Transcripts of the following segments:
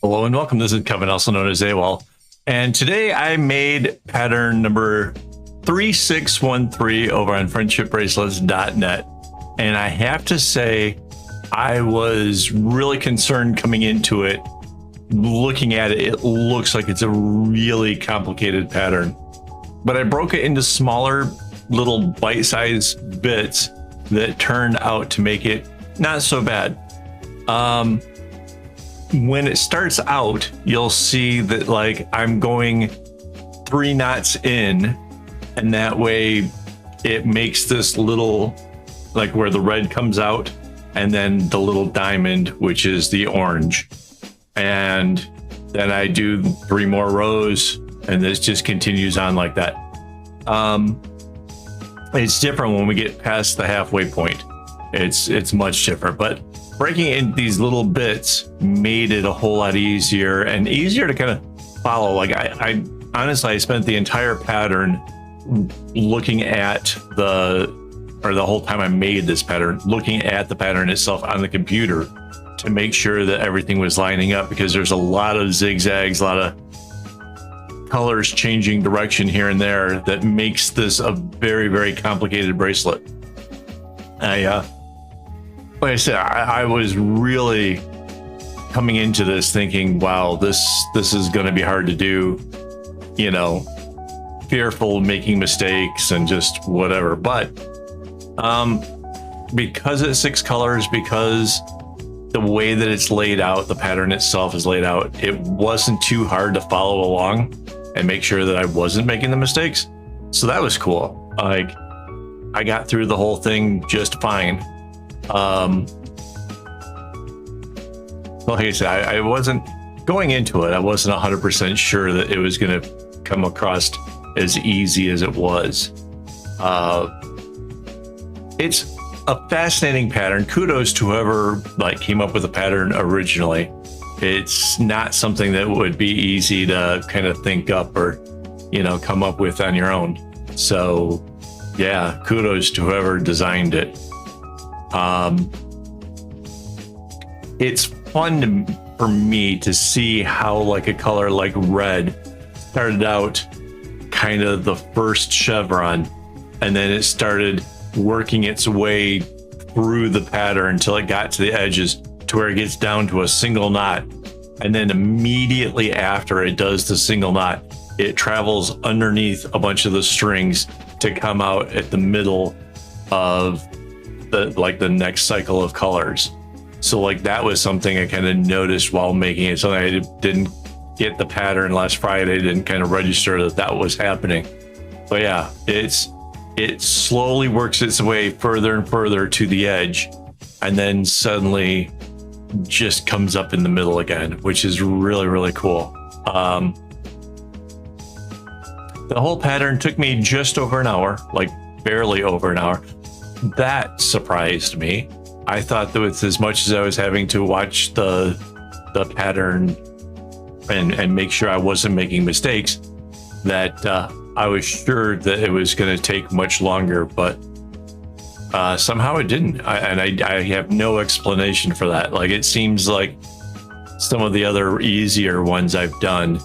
Hello and welcome. This is Kevin, also known as AWOL. And today I made pattern number 3613 over on friendshipbracelets.net. And I have to say, I was really concerned coming into it. Looking at it, it looks like it's a really complicated pattern. But I broke it into smaller little bite-sized bits that turned out to make it not so bad. When it starts out, you'll see that like I'm going 3 knots in, and that way it makes this little, like where the red comes out, and then the little diamond, which is the orange. And then I do 3 more rows, and this just continues on like that. It's different when we get past the halfway point. It's much different, but breaking it into these little bits made it a whole lot easier and easier to kind of follow. Like I honestly, I spent the entire pattern looking at the whole time I made this pattern, looking at the pattern itself on the computer to make sure that everything was lining up, because there's a lot of zigzags, a lot of colors changing direction here and there that makes this a very, very complicated bracelet. Like I said, I was really coming into this thinking, wow, this is going to be hard to do, you know, fearful of making mistakes and just whatever. But because it's 6 colors, because the way that it's laid out, the pattern itself is laid out, it wasn't too hard to follow along and make sure that I wasn't making the mistakes. So that was cool. Like I got through the whole thing just fine. Like I said, I wasn't going into it. I wasn't 100% sure that it was going to come across as easy as it was. It's a fascinating pattern. Kudos to whoever like came up with the pattern originally. It's not something that would be easy to kind of think up or, you know, come up with on your own. So yeah, kudos to whoever designed it. It's fun for me to see how like a color like red started out kind of the first chevron, and then it started working its way through the pattern until it got to the edges to where it gets down to a single knot. And then immediately after it does the single knot, it travels underneath a bunch of the strings to come out at the middle of the next cycle of colors. So like that was something I kind of noticed while making it. Something I didn't get the pattern last Friday, didn't kind of register that was happening. But yeah, it slowly works its way further and further to the edge, and then suddenly just comes up in the middle again, which is really, really cool. The whole pattern took me just over an hour, like barely over an hour. That surprised me. I thought that with as much as I was having to watch the pattern and make sure I wasn't making mistakes, that I was sure that it was going to take much longer, but somehow it didn't. I have no explanation for that. Like it seems like some of the other easier ones I've done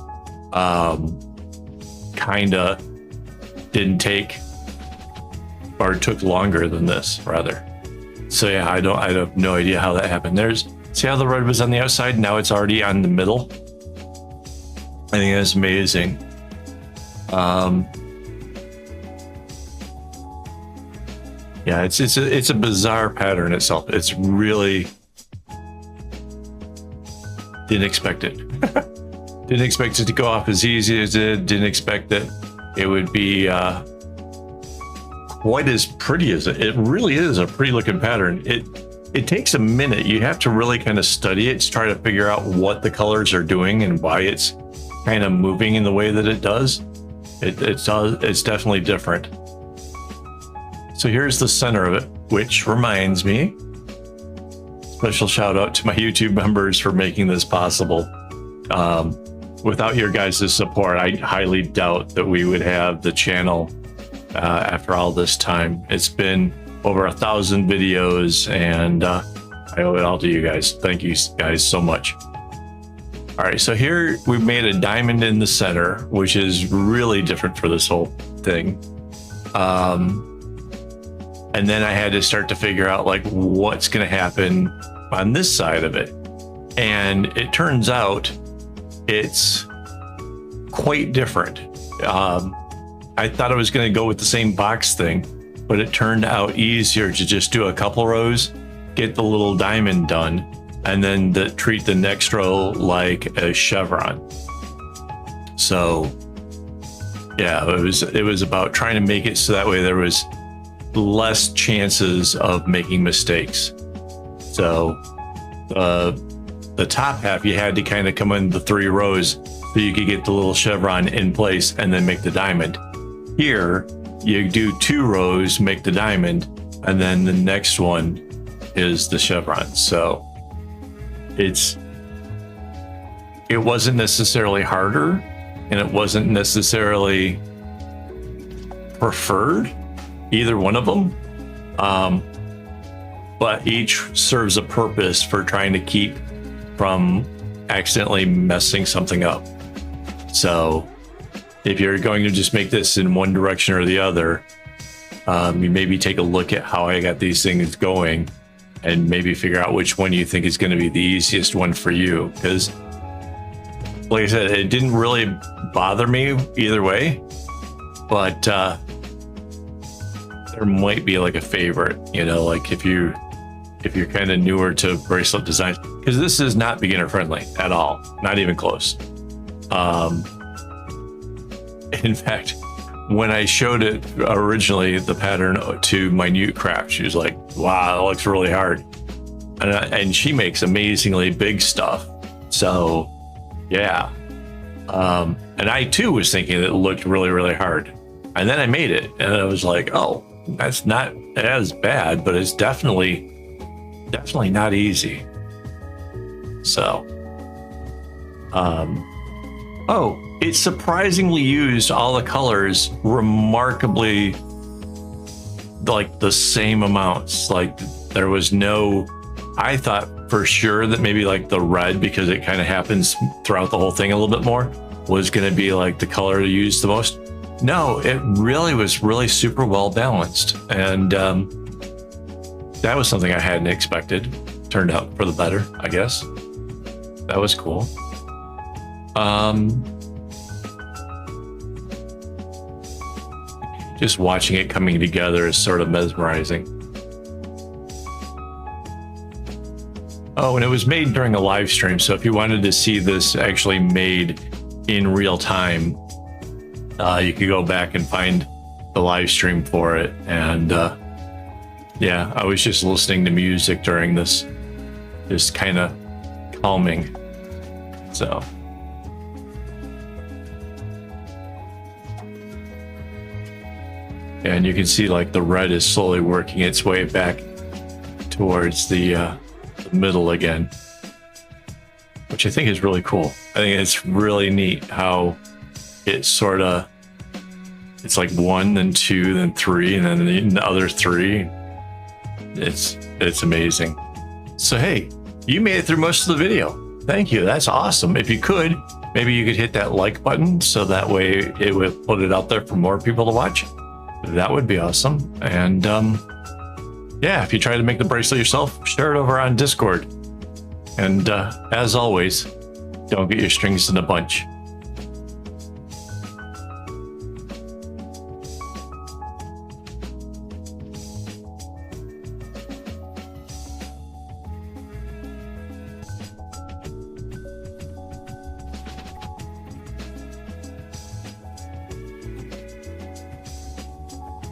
kind of didn't take, or took longer than this rather. So yeah, I have no idea how that happened. See how the red was on the outside? Now it's already on the middle. I think that's amazing. Yeah, it's a bizarre pattern itself. It's really didn't expect it. Didn't expect it to go off as easy as it did. Didn't expect that it would be quite as pretty as it really is. A pretty looking pattern. It takes a minute. You have to really kind of study it to try to figure out what the colors are doing and why it's kind of moving in the way that it does. It's definitely different. So here's the center of it, which reminds me, special shout out to my YouTube members for making this possible. Without your guys' support, I highly doubt that we would have the channel after all this time. It's been over 1,000 videos, and I owe it all to you guys. Thank you guys so much. All right, so here we've made a diamond in the center, which is really different for this whole thing. And then I had to start to figure out like what's going to happen on this side of it. And it turns out it's quite different. I thought I was going to go with the same box thing, but it turned out easier to just do a couple rows, get the little diamond done, and then treat the next row like a chevron. So yeah, it was about trying to make it so that way there was less chances of making mistakes. So the top half, you had to kind of come in the 3 rows so you could get the little chevron in place and then make the diamond. Here, you do 2 rows, make the diamond, and then the next one is the chevron. So it wasn't necessarily harder, and it wasn't necessarily preferred, either one of them. But each serves a purpose for trying to keep from accidentally messing something up. So if you're going to just make this in one direction or the other, you maybe take a look at how I got these things going and maybe figure out which one you think is going to be the easiest one for you. Because like I said, it didn't really bother me either way, but there might be like a favorite, you know, like if you're kind of newer to bracelet design, because this is not beginner friendly at all, not even close. In fact, when I showed it originally, the pattern to Minute Craft, she was like, wow, that looks really hard. And she makes amazingly big stuff. So yeah. And I too was thinking it looked really, really hard. And then I made it and I was like, oh, that's not as bad, but it's definitely not easy. So, oh, it surprisingly used all the colors remarkably like the same amounts. Like there was no, I thought for sure that maybe like the red, because it kind of happens throughout the whole thing a little bit more, was going to be like the color to use the most. No, it really was really super well balanced. And that was something I hadn't expected. Turned out for the better, I guess. That was cool. Just watching it coming together is sort of mesmerizing. Oh, and it was made during a live stream, so if you wanted to see this actually made in real time, you could go back and find the live stream for it. And yeah, I was just listening to music during this, just kind of calming. So and you can see like the red is slowly working its way back towards the middle again, which I think is really cool. I think it's really neat how it sort of, it's like 1, then 2, then 3, and then the other 3. It's amazing. So hey, you made it through most of the video. Thank you. That's awesome. If you could, maybe you could hit that like button so that way it would put it out there for more people to watch. That would be awesome. And yeah, if you try to make the bracelet yourself, share it over on Discord. And as always, don't get your strings in a bunch.